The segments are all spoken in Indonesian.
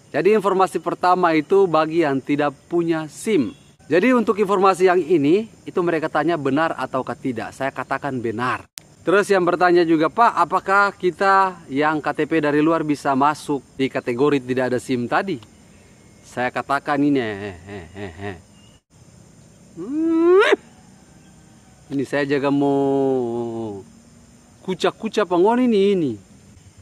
Jadi informasi pertama itu bagi yang tidak punya SIM. Jadi untuk informasi yang ini, itu mereka tanya benar ataukah tidak. Saya katakan benar. Terus yang bertanya juga, Pak, apakah kita yang KTP dari luar bisa masuk di kategori tidak ada SIM tadi? Saya katakan ini. Ini saya jaga mau kucak-kucak pengon ini.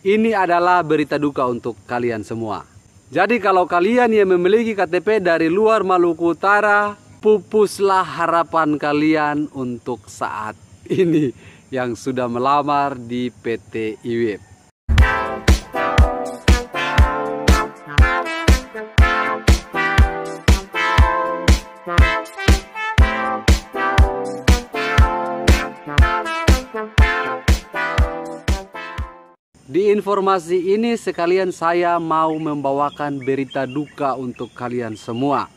Ini adalah berita duka untuk kalian semua. Jadi kalau kalian yang memiliki KTP dari luar Maluku Utara, pupuslah harapan kalian untuk saat ini yang sudah melamar di PT IWIB. Di informasi ini sekalian saya mau membawakan berita duka untuk kalian semua.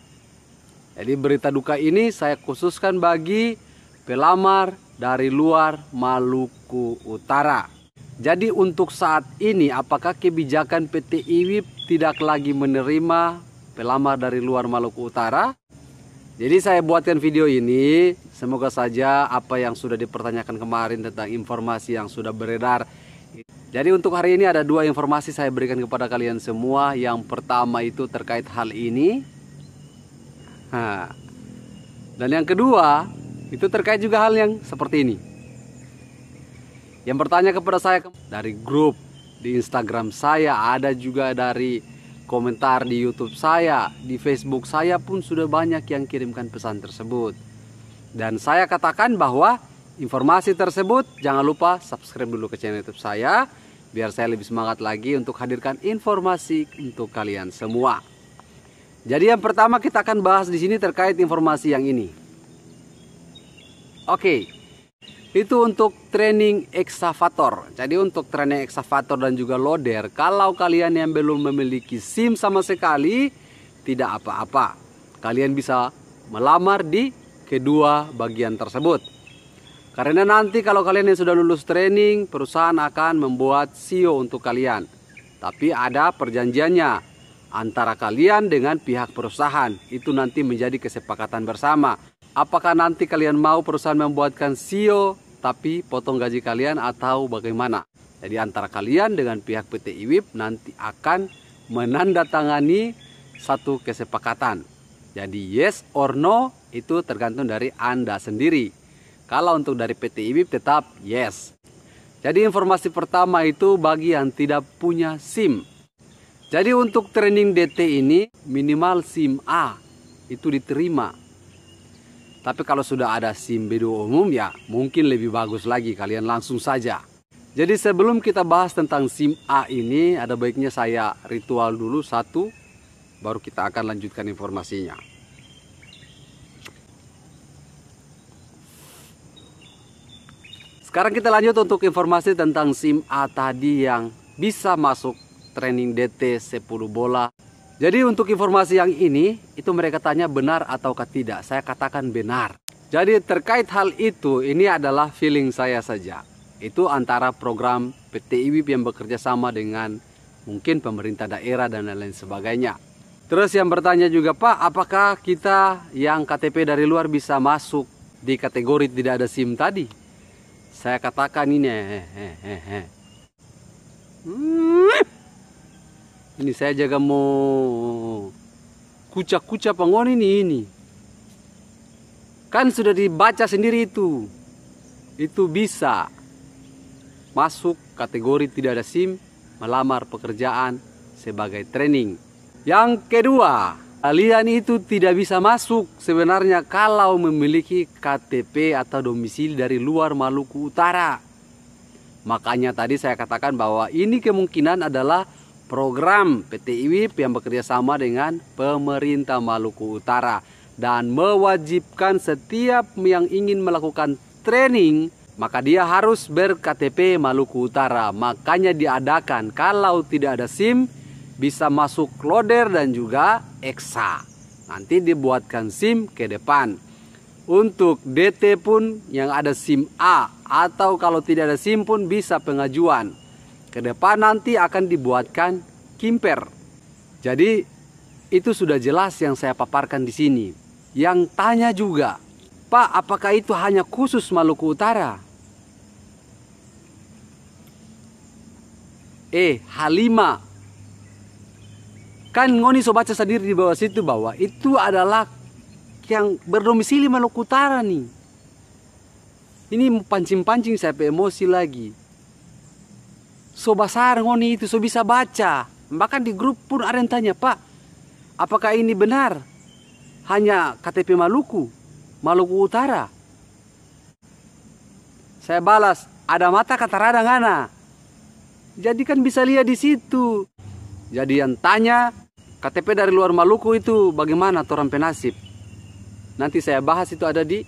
Jadi berita duka ini saya khususkan bagi pelamar dari luar Maluku Utara. Jadi untuk saat ini apakah kebijakan PT IWIB tidak lagi menerima pelamar dari luar Maluku Utara? Jadi saya buatkan video ini, semoga saja apa yang sudah dipertanyakan kemarin tentang informasi yang sudah beredar. Jadi untuk hari ini ada dua informasi saya berikan kepada kalian semua. Yang pertama itu terkait hal ini. Dan yang kedua itu terkait juga hal yang seperti ini. Yang bertanya kepada saya dari grup di Instagram saya, ada juga dari komentar di YouTube saya, di Facebook saya pun sudah banyak yang kirimkan pesan tersebut. Dan saya katakan bahwa informasi tersebut jangan lupa subscribe dulu ke channel YouTube saya, biar saya lebih semangat lagi untuk hadirkan informasi untuk kalian semua. Jadi yang pertama kita akan bahas di sini terkait informasi yang ini. Oke, itu untuk training excavator. Jadi untuk training excavator dan juga loader, kalau kalian yang belum memiliki SIM sama sekali, tidak apa-apa. Kalian bisa melamar di kedua bagian tersebut. Karena nanti kalau kalian yang sudah lulus training, perusahaan akan membuat SIO untuk kalian. Tapi ada perjanjiannya antara kalian dengan pihak perusahaan. Itu nanti menjadi kesepakatan bersama. Apakah nanti kalian mau perusahaan membuatkan SIO tapi potong gaji kalian atau bagaimana? Jadi antara kalian dengan pihak PT IWIB nanti akan menandatangani satu kesepakatan. Jadi yes or no itu tergantung dari Anda sendiri. Kalau untuk dari PT IWIB tetap yes. Jadi informasi pertama itu bagi yang tidak punya SIM. Jadi untuk training DT ini minimal SIM A itu diterima. Tapi kalau sudah ada SIM B2 umum ya mungkin lebih bagus lagi, kalian langsung saja. Jadi sebelum kita bahas tentang SIM A ini, ada baiknya saya ritual dulu satu, baru kita akan lanjutkan informasinya. Sekarang kita lanjut untuk informasi tentang SIM A tadi yang bisa masuk training DT 10 bola. Jadi untuk informasi yang ini, itu mereka tanya benar ataukah tidak. Saya katakan benar. Jadi terkait hal itu, ini adalah feeling saya saja. Itu antara program PT IWIB yang bekerja sama dengan mungkin pemerintah daerah dan lain-lain sebagainya. Terus yang bertanya juga, Pak, apakah kita yang KTP dari luar bisa masuk di kategori tidak ada SIM tadi? Saya katakan ini. Ini saya jaga mau kucak-kucak pengon ini. Kan sudah dibaca sendiri itu. Itu bisa masuk kategori tidak ada SIM, melamar pekerjaan sebagai training. Yang kedua, kalian itu tidak bisa masuk sebenarnya kalau memiliki KTP atau domisili dari luar Maluku Utara. Makanya tadi saya katakan bahwa ini kemungkinan adalah program PT IWIB yang bekerja sama dengan pemerintah Maluku Utara dan mewajibkan setiap yang ingin melakukan training maka dia harus ber-KTP Maluku Utara. Makanya diadakan kalau tidak ada SIM bisa masuk loader dan juga EXA. Nanti dibuatkan SIM ke depan. Untuk DT pun yang ada SIM A atau kalau tidak ada SIM pun bisa pengajuan. Ke depan nanti akan dibuatkan KIMPER. Jadi itu sudah jelas yang saya paparkan di sini. Yang tanya juga, Pak, apakah itu hanya khusus Maluku Utara? Halima. Kan ngoni so baca sendiri di bawah situ bahwa itu adalah yang berdomisili Maluku Utara nih. Ini pancing-pancing saya emosi lagi. So basar ngoni itu so bisa baca. Bahkan di grup pun ada yang tanya, Pak, apakah ini benar hanya KTP Maluku Utara? Saya balas, ada mata kata radang ana. Jadi kan bisa lihat di situ. Jadi yang tanya KTP dari luar Maluku itu bagaimana torang penasib? Nanti saya bahas, itu ada di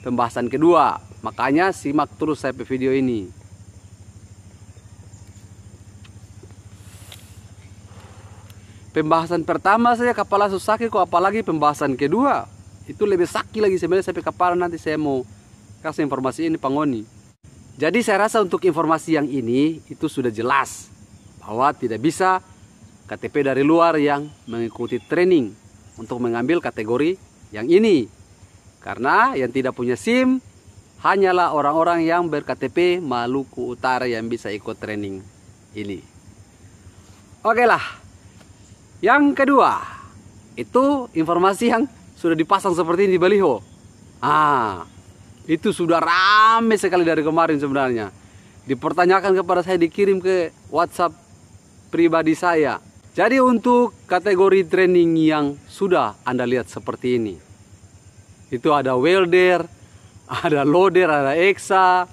pembahasan kedua. Makanya simak terus saya video ini. Pembahasan pertama saya kepala susah kok, apalagi pembahasan kedua itu lebih sakit lagi sebenarnya sampai kepala. Nanti saya mau kasih informasi ini pangoni. Jadi saya rasa untuk informasi yang ini itu sudah jelas bahwa tidak bisa KTP dari luar yang mengikuti training untuk mengambil kategori yang ini. Karena yang tidak punya SIM hanyalah orang-orang yang ber-KTP Maluku Utara yang bisa ikut training ini. Oke lah. Yang kedua, itu informasi yang sudah dipasang seperti ini di baliho. Itu sudah rame sekali dari kemarin sebenarnya. Dipertanyakan kepada saya, dikirim ke WhatsApp pribadi saya. Jadi untuk kategori training yang sudah Anda lihat seperti ini. Itu ada welder, ada loader, ada EXA,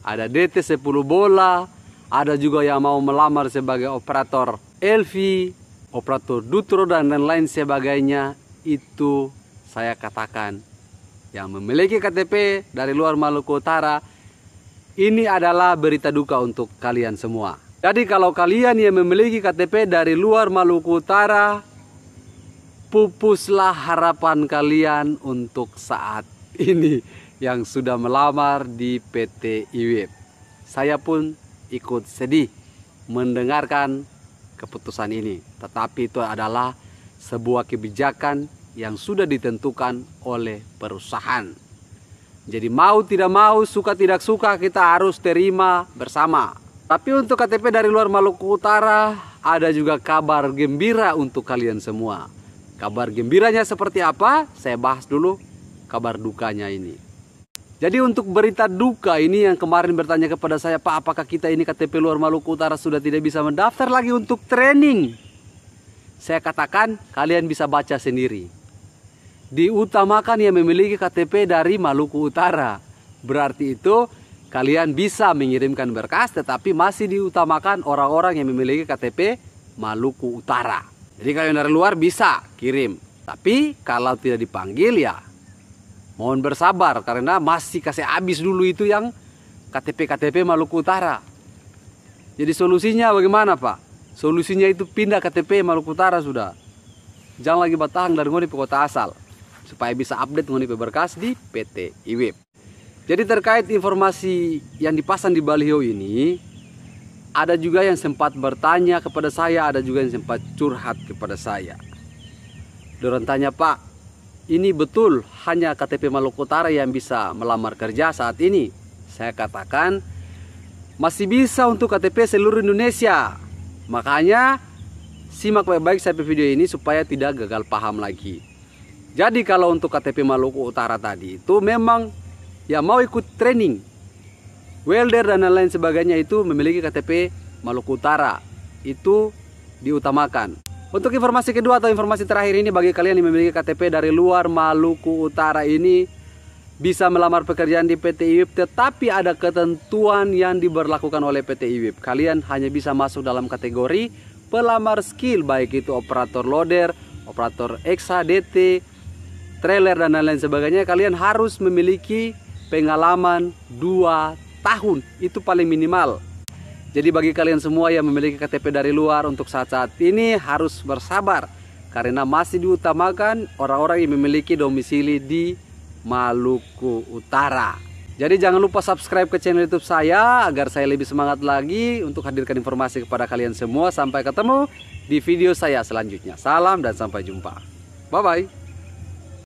ada DT 10 bola, ada juga yang mau melamar sebagai operator LV, operator Dutro dan lain sebagainya. Itu saya katakan yang memiliki KTP dari luar Maluku Utara, ini adalah berita duka untuk kalian semua. Jadi kalau kalian yang memiliki KTP dari luar Maluku Utara, pupuslah harapan kalian untuk saat ini yang sudah melamar di PT IWIB. Saya pun ikut sedih mendengarkan keputusan ini. Tetapi itu adalah sebuah kebijakan yang sudah ditentukan oleh perusahaan. Jadi mau tidak mau, suka tidak suka, kita harus terima bersama. Tapi untuk KTP dari luar Maluku Utara, ada juga kabar gembira untuk kalian semua. Kabar gembiranya seperti apa? Saya bahas dulu kabar dukanya ini. Jadi untuk berita duka ini yang kemarin bertanya kepada saya, Pak, apakah kita ini KTP luar Maluku Utara sudah tidak bisa mendaftar lagi untuk training? Saya katakan kalian bisa baca sendiri. Diutamakan yang memiliki KTP dari Maluku Utara. Berarti itu kalian bisa mengirimkan berkas, tetapi masih diutamakan orang-orang yang memiliki KTP Maluku Utara. Jadi kalian dari luar bisa kirim. Tapi kalau tidak dipanggil ya mohon bersabar, karena masih kasih habis dulu itu yang KTP Maluku Utara. Jadi solusinya bagaimana, Pak? Solusinya itu pindah KTP Maluku Utara sudah. Jangan lagi batang dari ngoni ke kota asal, supaya bisa update ngoni berkas di PT IWIB. Jadi terkait informasi yang dipasang di baliho ini, ada juga yang sempat bertanya kepada saya, ada juga yang sempat curhat kepada saya. Dorang tanya, Pak, ini betul hanya KTP Maluku Utara yang bisa melamar kerja saat ini? Saya katakan masih bisa untuk KTP seluruh Indonesia. Makanya simak baik-baik sampai video ini supaya tidak gagal paham lagi. Jadi kalau untuk KTP Maluku Utara tadi itu memang ya mau ikut training welder dan lain sebagainya itu memiliki KTP Maluku Utara, itu diutamakan. Untuk informasi kedua atau informasi terakhir ini, bagi kalian yang memiliki KTP dari luar Maluku Utara ini bisa melamar pekerjaan di PT IWIB, tetapi ada ketentuan yang diberlakukan oleh PT IWIB. Kalian hanya bisa masuk dalam kategori pelamar skill, baik itu operator loader, operator EXA, DT, trailer dan lain sebagainya. Kalian harus memiliki pengalaman 2 tahun, itu paling minimal. Jadi bagi kalian semua yang memiliki KTP dari luar, untuk saat-saat ini harus bersabar, karena masih diutamakan orang-orang yang memiliki domisili di Maluku Utara. Jadi jangan lupa subscribe ke channel YouTube saya agar saya lebih semangat lagi untuk hadirkan informasi kepada kalian semua. Sampai ketemu di video saya selanjutnya. Salam dan sampai jumpa. Bye-bye.